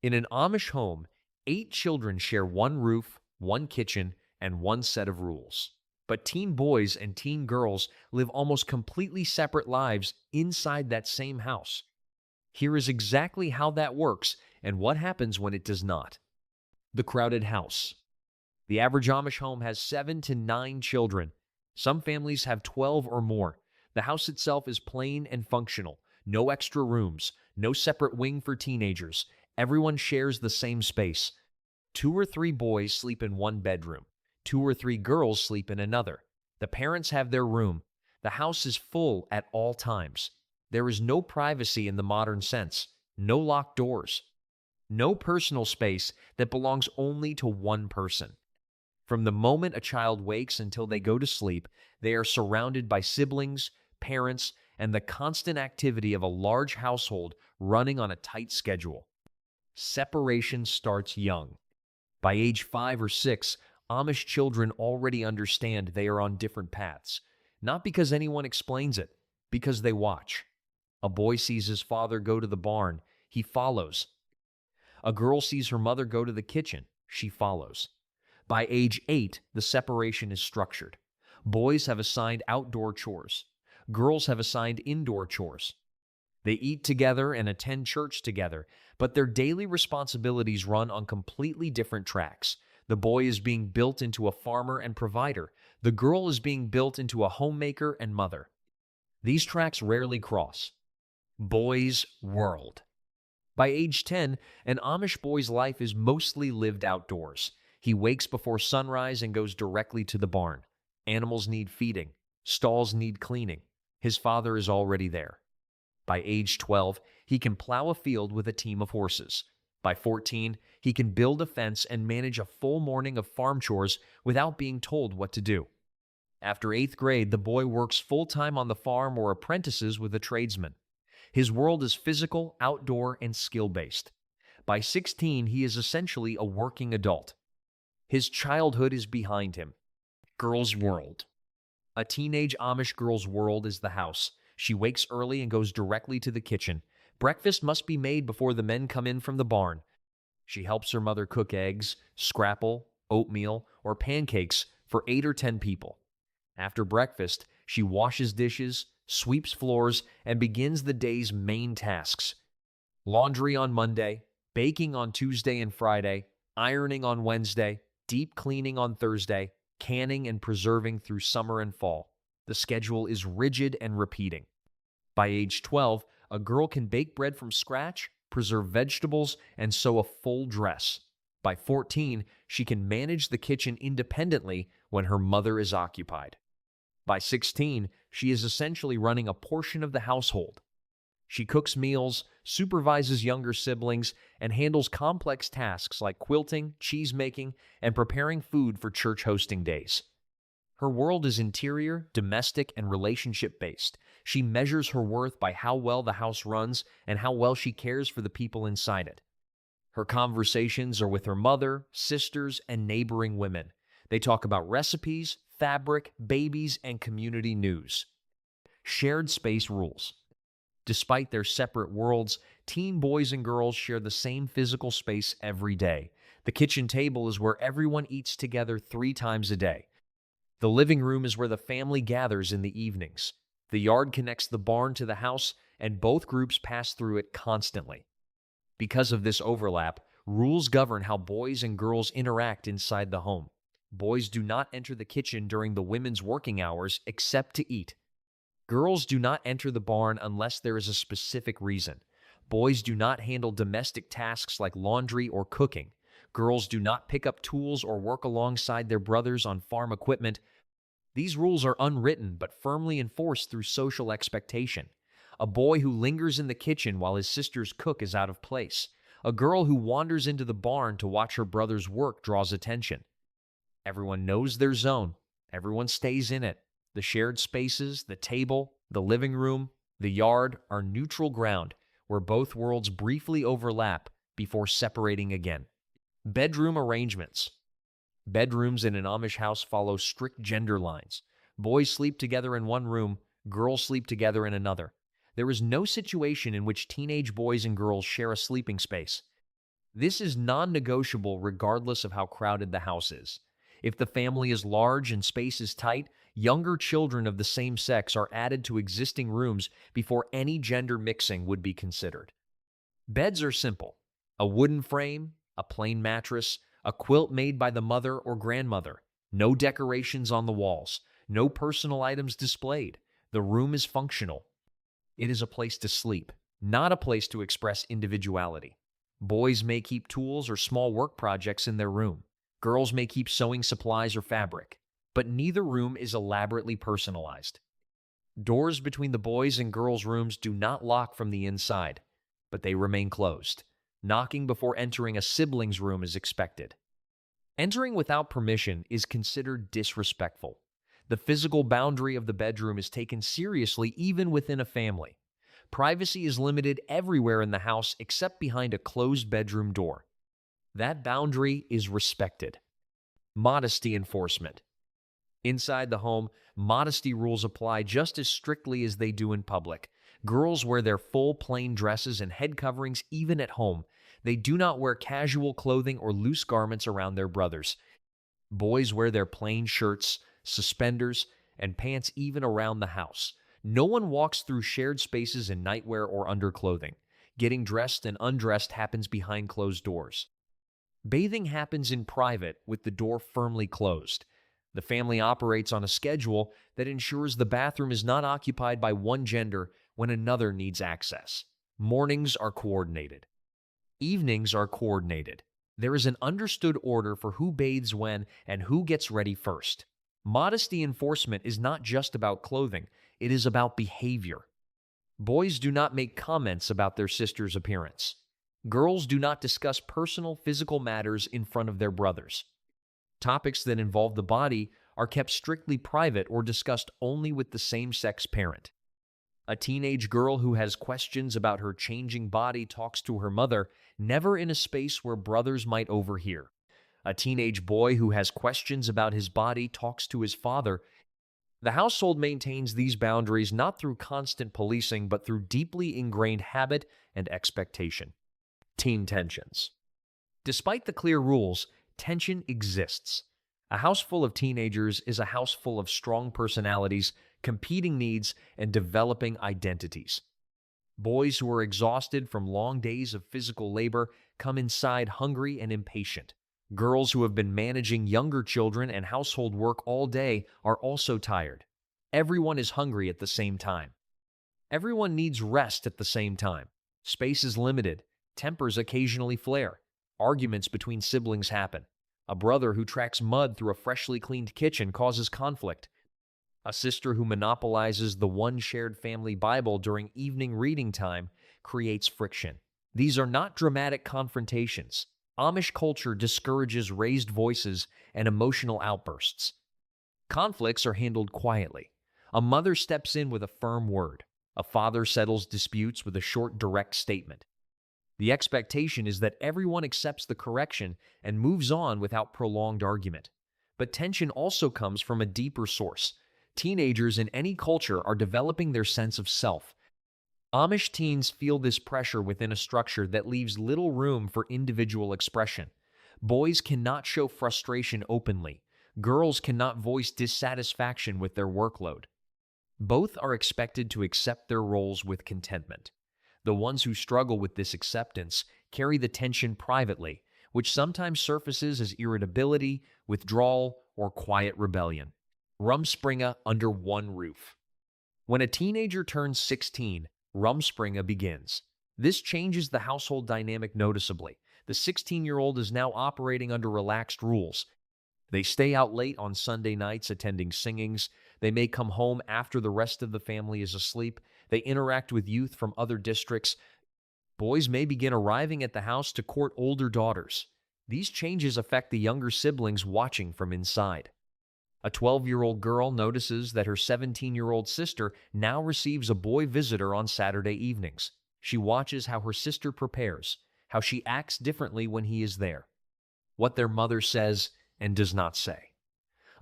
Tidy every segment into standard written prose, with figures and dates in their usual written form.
In an Amish home, 8 children share one roof, one kitchen, and one set of rules. But teen boys and teen girls live almost completely separate lives inside that same house. Here is exactly how that works and what happens when it does not. The crowded house. The average Amish home has 7 to 9 children. Some families have 12 or more. The house itself is plain and functional. No extra rooms, no separate wing for teenagers. Everyone shares the same space. 2 or 3 boys sleep in one bedroom. 2 or 3 girls sleep in another. The parents have their room. The house is full at all times. There is no privacy in the modern sense. No locked doors. No personal space that belongs only to one person. From the moment a child wakes until they go to sleep, they are surrounded by siblings, parents, and the constant activity of a large household running on a tight schedule. Separation starts young. By age 5 or 6, Amish children already understand they are on different paths, not because anyone explains it, because they watch. A boy sees his father go to the barn, he follows. A girl sees her mother go to the kitchen, she follows. By age 8, the separation is structured. Boys have assigned outdoor chores. Girls have assigned indoor chores. They eat together and attend church together, but their daily responsibilities run on completely different tracks. The boy is being built into a farmer and provider. The girl is being built into a homemaker and mother. These tracks rarely cross. Boy's world. By age 10, an Amish boy's life is mostly lived outdoors. He wakes before sunrise and goes directly to the barn. Animals need feeding. Stalls need cleaning. His father is already there. By age 12, he can plow a field with a team of horses. By 14, he can build a fence and manage a full morning of farm chores without being told what to do. After 8th grade, the boy works full-time on the farm or apprentices with a tradesman. His world is physical, outdoor, and skill-based. By 16, he is essentially a working adult. His childhood is behind him. Girl's world. A teenage Amish girl's world is the house. She wakes early and goes directly to the kitchen. Breakfast must be made before the men come in from the barn. She helps her mother cook eggs, scrapple, oatmeal, or pancakes for 8 or 10 people. After breakfast, she washes dishes, sweeps floors, and begins the day's main tasks. Laundry on Monday, baking on Tuesday and Friday, ironing on Wednesday, deep cleaning on Thursday, canning and preserving through summer and fall. The schedule is rigid and repeating. By age 12, a girl can bake bread from scratch, preserve vegetables, and sew a full dress. By 14, she can manage the kitchen independently when her mother is occupied. By 16, she is essentially running a portion of the household. She cooks meals, supervises younger siblings, and handles complex tasks like quilting, cheese making, and preparing food for church hosting days. Her world is interior, domestic, and relationship-based. She measures her worth by how well the house runs and how well she cares for the people inside it. Her conversations are with her mother, sisters, and neighboring women. They talk about recipes, fabric, babies, and community news. Shared space rules. Despite their separate worlds, teen boys and girls share the same physical space every day. The kitchen table is where everyone eats together 3 times a day. The living room is where the family gathers in the evenings. The yard connects the barn to the house, and both groups pass through it constantly. Because of this overlap, rules govern how boys and girls interact inside the home. Boys do not enter the kitchen during the women's working hours except to eat. Girls do not enter the barn unless there is a specific reason. Boys do not handle domestic tasks like laundry or cooking. Girls do not pick up tools or work alongside their brothers on farm equipment. These rules are unwritten but firmly enforced through social expectation. A boy who lingers in the kitchen while his sisters cook is out of place. A girl who wanders into the barn to watch her brother's work draws attention. Everyone knows their zone. Everyone stays in it. The shared spaces, the table, the living room, the yard are neutral ground where both worlds briefly overlap before separating again. Bedroom arrangements. Bedrooms in an Amish house follow strict gender lines. Boys sleep together in one room, girls sleep together in another. There is no situation in which teenage boys and girls share a sleeping space. This is non-negotiable regardless of how crowded the house is. If the family is large and space is tight, younger children of the same sex are added to existing rooms before any gender mixing would be considered. Beds are simple: a wooden frame, a plain mattress, a quilt made by the mother or grandmother. No decorations on the walls, no personal items displayed. The room is functional. It is a place to sleep, not a place to express individuality. Boys may keep tools or small work projects in their room. Girls may keep sewing supplies or fabric, but neither room is elaborately personalized. Doors between the boys' and girls' rooms do not lock from the inside, but they remain closed. Knocking before entering a sibling's room is expected. Entering without permission is considered disrespectful. The physical boundary of the bedroom is taken seriously even within a family. Privacy is limited everywhere in the house except behind a closed bedroom door. That boundary is respected. Modesty enforcement. Inside the home, modesty rules apply just as strictly as they do in public. Girls wear their full plain dresses and head coverings even at home. They do not wear casual clothing or loose garments around their brothers. Boys wear their plain shirts, suspenders, and pants even around the house. No one walks through shared spaces in nightwear or underclothing. Getting dressed and undressed happens behind closed doors. Bathing happens in private with the door firmly closed. The family operates on a schedule that ensures the bathroom is not occupied by one gender when another needs access. Mornings are coordinated. Evenings are coordinated. There is an understood order for who bathes when and who gets ready first. Modesty enforcement is not just about clothing, it is about behavior. Boys do not make comments about their sister's appearance. Girls do not discuss personal physical matters in front of their brothers. Topics that involve the body are kept strictly private or discussed only with the same-sex parent. A teenage girl who has questions about her changing body talks to her mother, never in a space where brothers might overhear. A teenage boy who has questions about his body talks to his father. The household maintains these boundaries not through constant policing, but through deeply ingrained habit and expectation. Teen tensions. Despite the clear rules, tension exists. A house full of teenagers is a house full of strong personalities, competing needs, and developing identities. Boys who are exhausted from long days of physical labor come inside hungry and impatient. Girls who have been managing younger children and household work all day are also tired. Everyone is hungry at the same time. Everyone needs rest at the same time. Space is limited. Tempers occasionally flare. Arguments between siblings happen. A brother who tracks mud through a freshly cleaned kitchen causes conflict. A sister who monopolizes the one shared family Bible during evening reading time creates friction. These are not dramatic confrontations. Amish culture discourages raised voices and emotional outbursts. Conflicts are handled quietly. A mother steps in with a firm word. A father settles disputes with a short, direct statement. The expectation is that everyone accepts the correction and moves on without prolonged argument. But tension also comes from a deeper source. Teenagers in any culture are developing their sense of self. Amish teens feel this pressure within a structure that leaves little room for individual expression. Boys cannot show frustration openly. Girls cannot voice dissatisfaction with their workload. Both are expected to accept their roles with contentment. The ones who struggle with this acceptance carry the tension privately, which sometimes surfaces as irritability, withdrawal, or quiet rebellion. Rumspringa under one roof. When a teenager turns 16, Rumspringa begins. This changes the household dynamic noticeably. The 16-year-old is now operating under relaxed rules. They stay out late on Sunday nights attending singings. They may come home after the rest of the family is asleep. They interact with youth from other districts. Boys may begin arriving at the house to court older daughters. These changes affect the younger siblings watching from inside. A 12-year-old girl notices that her 17-year-old sister now receives a boy visitor on Saturday evenings. She watches how her sister prepares, how she acts differently when he is there, what their mother says and does not say.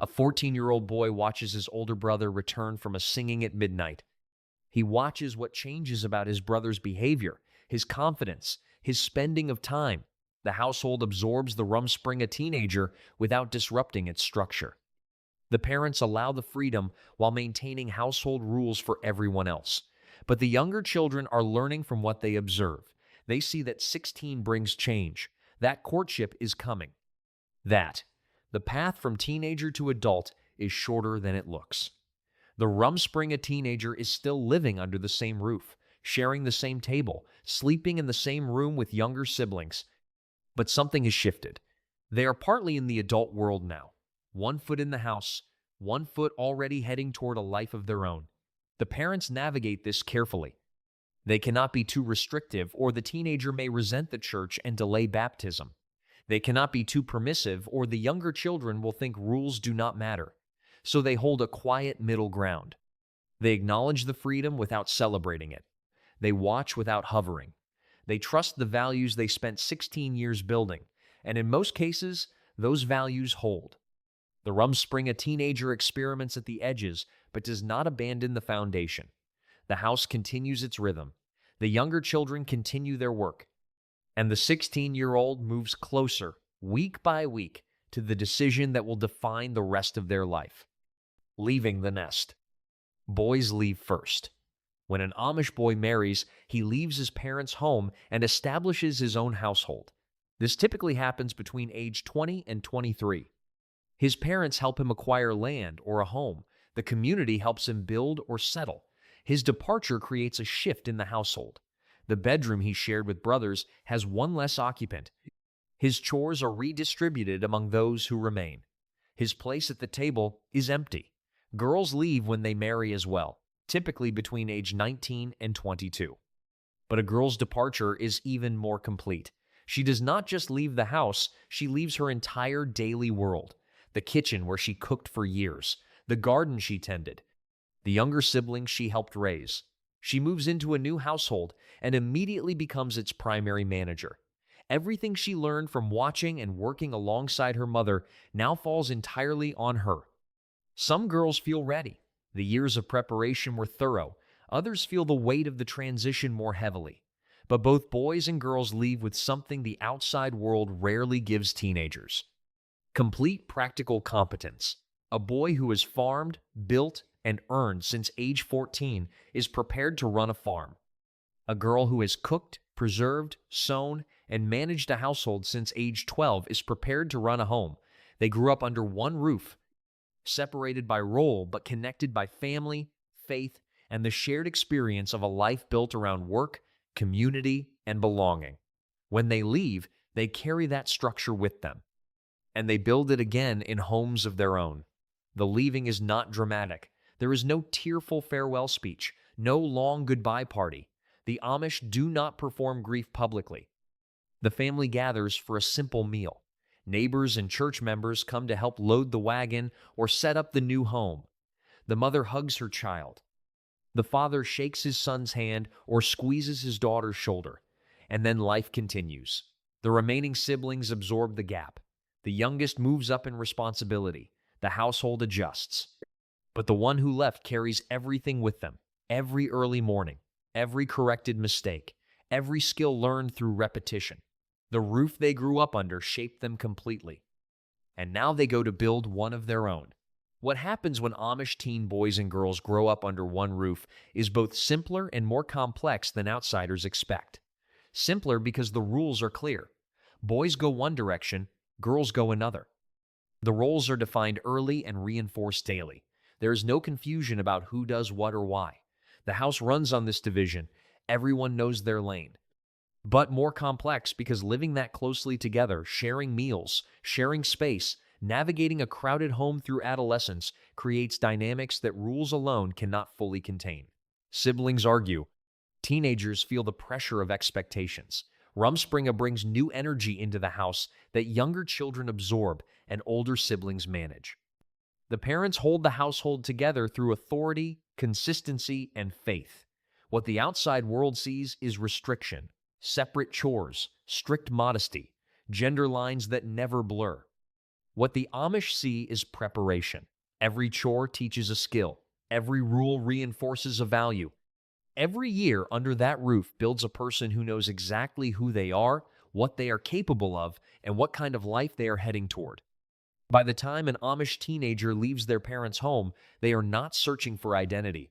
A 14-year-old boy watches his older brother return from a singing at midnight. He watches what changes about his brother's behavior, his confidence, his spending of time. The household absorbs the Rumspringa teenager without disrupting its structure. The parents allow the freedom while maintaining household rules for everyone else. But the younger children are learning from what they observe. They see that 16 brings change, that courtship is coming, that the path from teenager to adult is shorter than it looks. The Rumspringa teenager is still living under the same roof, sharing the same table, sleeping in the same room with younger siblings. But something has shifted. They are partly in the adult world now. One foot in the house, one foot already heading toward a life of their own. The parents navigate this carefully. They cannot be too restrictive, or the teenager may resent the church and delay baptism. They cannot be too permissive, or the younger children will think rules do not matter. So they hold a quiet middle ground. They acknowledge the freedom without celebrating it. They watch without hovering. They trust the values they spent 16 years building, and in most cases, those values hold. The Rumspringa teenager experiments at the edges, but does not abandon the foundation. The house continues its rhythm. The younger children continue their work. And the 16-year-old moves closer, week by week, to the decision that will define the rest of their life. Leaving the nest. Boys leave first. When an Amish boy marries, he leaves his parents' home and establishes his own household. This typically happens between age 20 and 23. His parents help him acquire land or a home. The community helps him build or settle. His departure creates a shift in the household. The bedroom he shared with brothers has one less occupant. His chores are redistributed among those who remain. His place at the table is empty. Girls leave when they marry as well, typically between age 19 and 22. But a girl's departure is even more complete. She does not just leave the house, she leaves her entire daily world. The kitchen where she cooked for years, the garden she tended, the younger siblings she helped raise. She moves into a new household and immediately becomes its primary manager. Everything she learned from watching and working alongside her mother now falls entirely on her. Some girls feel ready. The years of preparation were thorough. Others feel the weight of the transition more heavily. But both boys and girls leave with something the outside world rarely gives teenagers: complete practical competence. A boy who has farmed, built, and earned since age 14 is prepared to run a farm. A girl who has cooked, preserved, sewn, and managed a household since age 12 is prepared to run a home. They grew up under one roof, separated by role but connected by family, faith, and the shared experience of a life built around work, community, and belonging. When they leave, they carry that structure with them, and they build it again in homes of their own. The leaving is not dramatic. There is no tearful farewell speech, no long goodbye party. The Amish do not perform grief publicly. The family gathers for a simple meal. Neighbors and church members come to help load the wagon or set up the new home. The mother hugs her child. The father shakes his son's hand or squeezes his daughter's shoulder. And then life continues. The remaining siblings absorb the gap. The youngest moves up in responsibility. The household adjusts. But the one who left carries everything with them. Every early morning, every corrected mistake, every skill learned through repetition. The roof they grew up under shaped them completely. And now they go to build one of their own. What happens when Amish teen boys and girls grow up under one roof is both simpler and more complex than outsiders expect. Simpler because the rules are clear. Boys go one direction, girls go another. The roles are defined early and reinforced daily. There is no confusion about who does what or why. The house runs on this division. Everyone knows their lane. But more complex because living that closely together, sharing meals, sharing space, navigating a crowded home through adolescence creates dynamics that rules alone cannot fully contain. Siblings argue. Teenagers feel the pressure of expectations. Rumspringa brings new energy into the house that younger children absorb and older siblings manage. The parents hold the household together through authority, consistency, and faith. What the outside world sees is restriction, separate chores, strict modesty, gender lines that never blur. What the Amish see is preparation. Every chore teaches a skill. Every rule reinforces a value. Every year under that roof builds a person who knows exactly who they are, what they are capable of, and what kind of life they are heading toward. By the time an Amish teenager leaves their parents' home, they are not searching for identity.